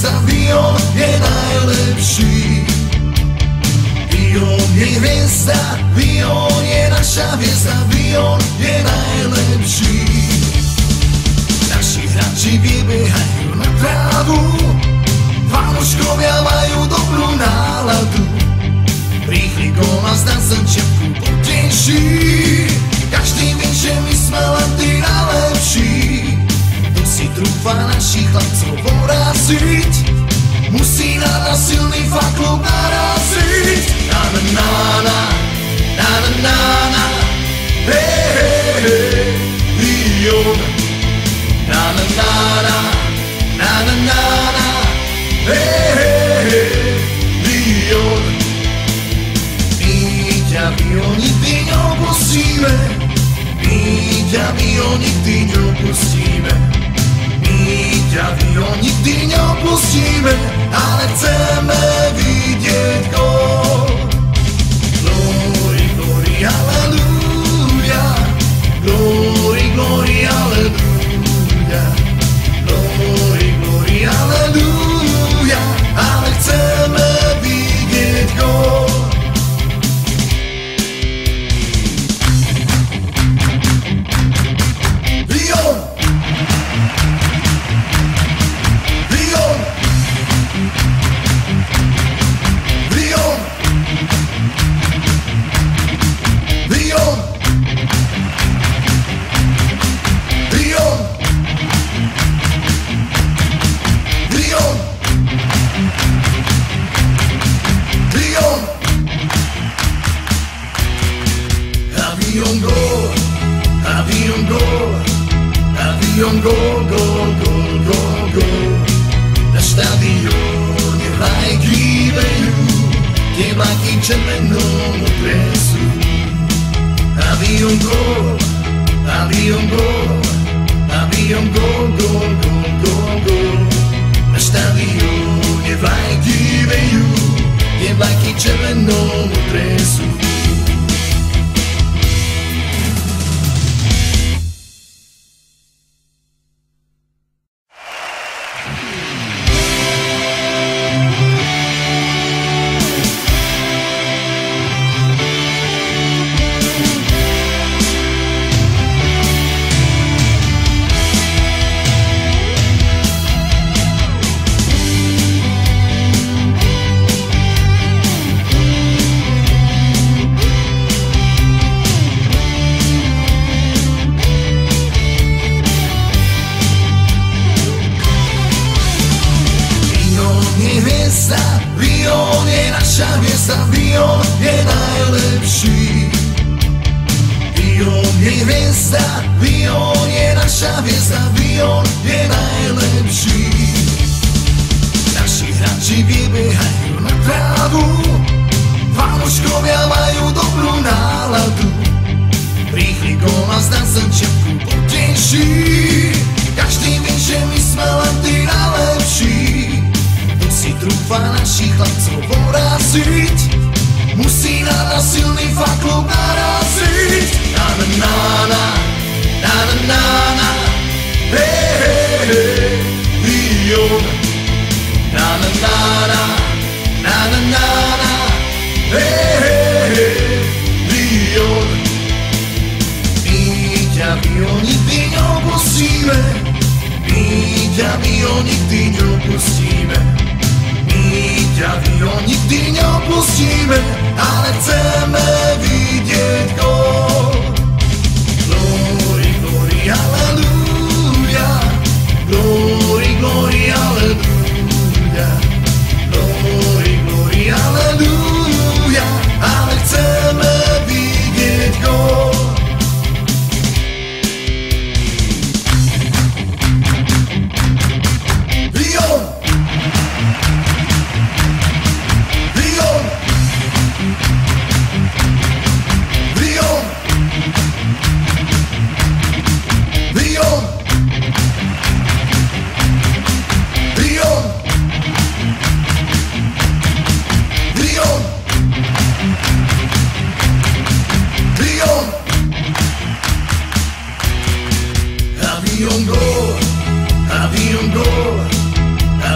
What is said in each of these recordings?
hviezda, Vion je najlepší. Vion je hviezda, Vion je naša hviezda, Vion je najlepší. Naši hráči vybiehajú na trávu, fanúškovia majú dobrú náladu. Rýchly gól a zdá sa začiatku poteší. Každý vie, že my sme len tí najlepší. Kto si trúfa našich chlapcov poraziť, musí na nás silný faklub naraziť. Na na na na, na na na na, hej hej hej, Vion. Na na na na, na na na na, hej hej hej, Vion. My ťa, Vion, nikdy neopustíme, my ťa, Vion, nikdy neopustíme. My ťa, Vion, nikdy neopustíme, ale chceme vidieť gól. Glory, glory, halleluja, glory, glory, halleluja, glory, glory, halleluja, ale chceme vidieť gól. Vion! Vion! Vion! Vion! Vion! Vion! Vion! Avion gól! Avion gól! Avion gól, gól, gól, gól, gól. Na štadióne vlajky vejú, tie vlajky červenom otresú. Avion gól, avion gól, avion gól, gól, gól, gól, gól. Na štadióne vlajky vejú, tie vlajky červenom otresú. Vion je naša hviezda, Vion je najlepší. Vion je hviezda, Vion je naša hviezda, Vion je najlepší. Naši hráči vybiehajú na trávu, fanúškovia majú dobrú náladu. Rýchly gól a zdá sa začiatku poteší. Každý vie, že my sme len tí najlepší. Si trúfa našich chlapcov poraziť, musí na nás silný faklub naraziť. Na na na na, na na na na, hej hej hej, Vion. Na na na na, na na na na, hej hej hej, Vion. My ťa, Vion, nikdy neopustíme, my ťa, Vion, nikdy neopustíme. My ťa, Vion, nikdy neopustíme, ale chceme vidieť gól. Glory, glory, halleluja, glory, glory, halleluja, glory, glory, halleluja, ale chceme vidieť gól. Vion!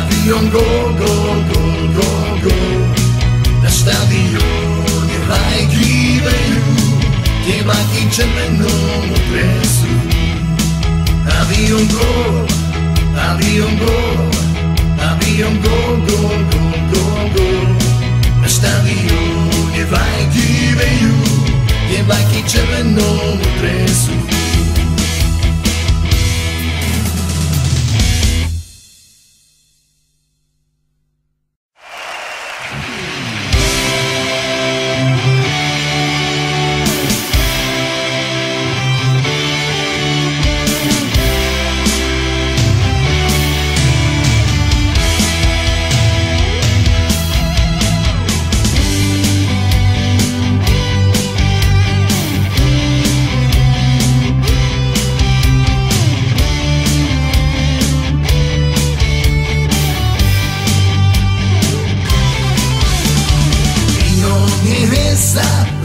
Avion gól, gól, gól, gól, gól. Na štadióne vlajky vejú, tie vlajky červenou presú. Avion gól, avion gól, avion gól, gól, gól, gól, gól. Na štadióne vlajky vejú, tie vlajky červenou presú.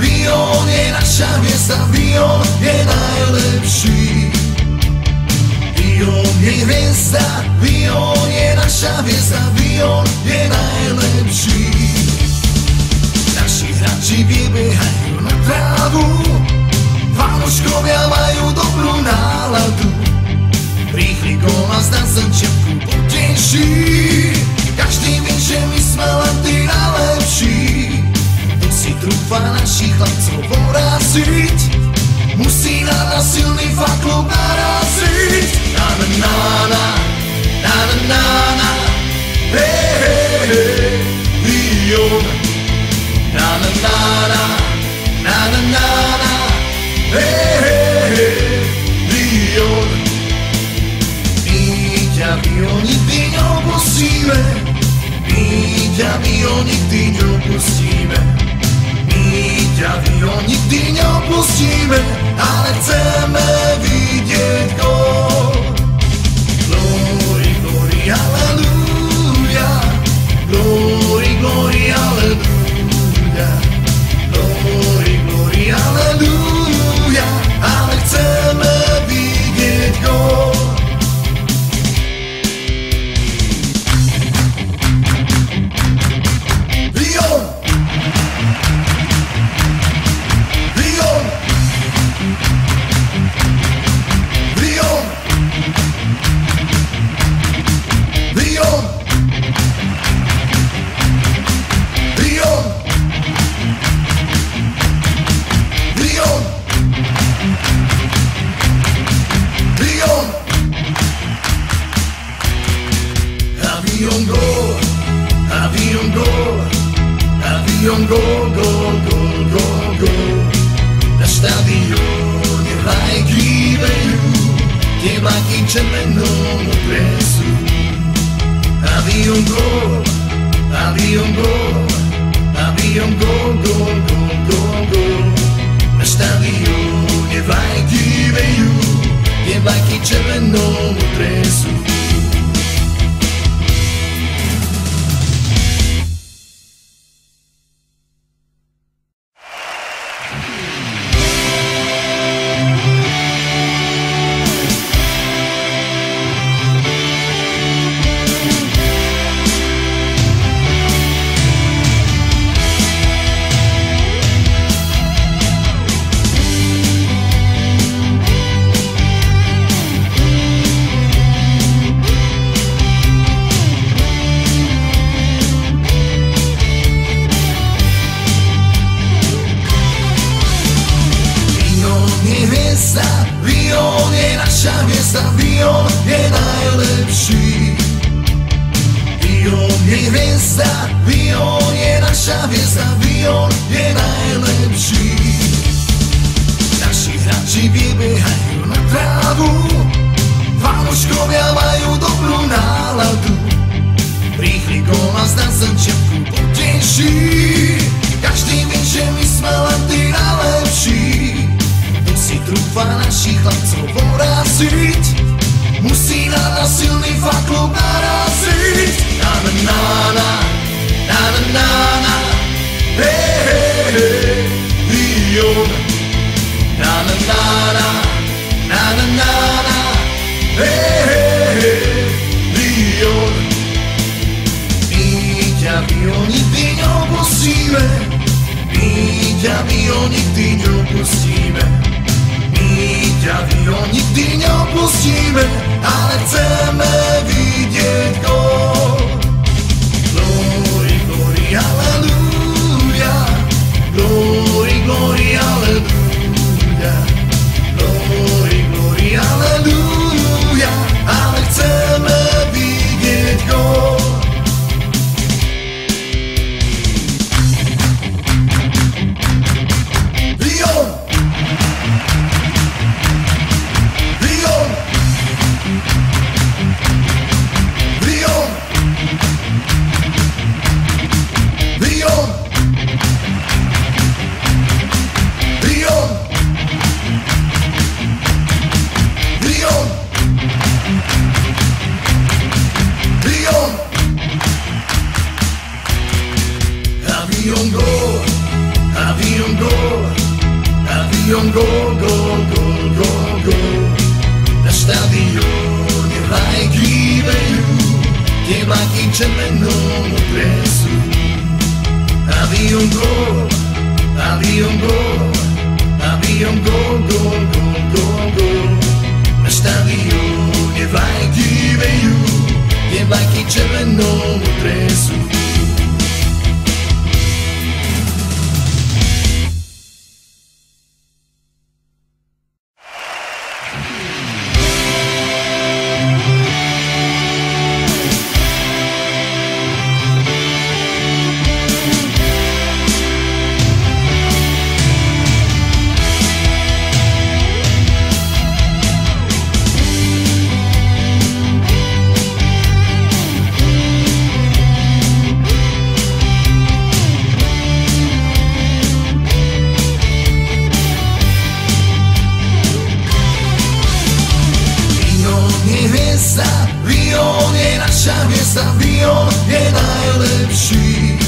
Vion je naša hviezda, Vion je najlepší. Vion je hviezda, Vion je naša hviezda, Vion je najlepší. Naši hráči vybiehajú na trávu, fanúškovia majú dobrú náladu. Rýchly gól nás na začiatku poteší, každý vie, že my sme len tí najlepší. Si trúfa našich chlapcov poraziť, musí na nás silný faklub naraziť. Na na na na, na na na na, hej hej hej, Vion. Na na na na, na na na na, hej hej hej, Vion. My ťa Vion nikdy neopustíme, my ťa Vion nikdy neopustíme. My ťa Vion nikdy neopustíme, ale chceme vidieť gól. Glory, glory, halleluja. Glory, glory, halleluja. Glory, glory, halleluja. Ale chceme vidieť gól. Vion! Avion gól, gól, gól, gól, gól. Na štadióne vlajky vejú, tie vlajky červenou presú. Avion gól, avion gól, avion gól, gól, gól, gól, gól. Na štadióne vlajky vejú, tie vlajky červenou presú. Vion je naša hviezda, Vion je najlepší. Vion je hviezda, Vion je naša hviezda, Vion je najlepší. Naši hráči vybiehajú na trávu, fanúškovia majú dobrú náladu. Rýchly gól nás na začiatku poteší, každý vie, že my sme len tí najlepší. Si trúfa našich chlapcov poraziť, musí na nás silný faklub naraziť. Na na na na, na na na na, hej hej hej, Vion. Na na na na, na na na na, hej hej hej, Vion. červenou dresu. Avion gol, avion gol, avion gol, gol, gol, gol, gol. Na štadióne vlajky vejú, je vlajky červenou dresu. Vion je naša hviezda, Vion je najlepší.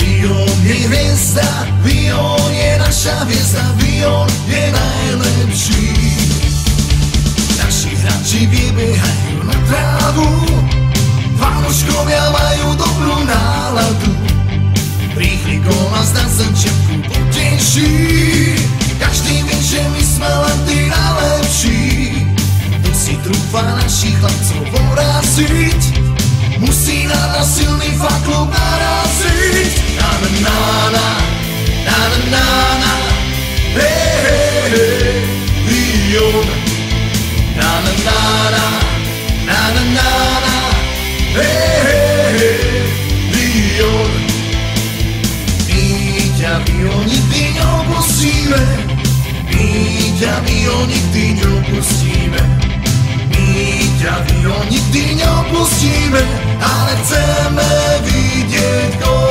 Vion je hviezda, Vion je naša hviezda, Vion je najlepší. Naši hráči vybiehajú na trávu, fanúškovia majú dobrú náladu. Rýchly gól nás na začiatku poteší, každý vie, že my sme len tí najlepší. Si trúfa našich chlapcov poraziť, musí na nás silný fanklub naraziť. Na na na na, na na na na, hej hej hej, Vion. Na na na na, na na na na, hej hej hej, Vion. My ťa Vion nikdy neopustíme, my ťa Vion nikdy neopustíme. My ťa Vion nikdy neopustíme, ale chceme vidieť gól.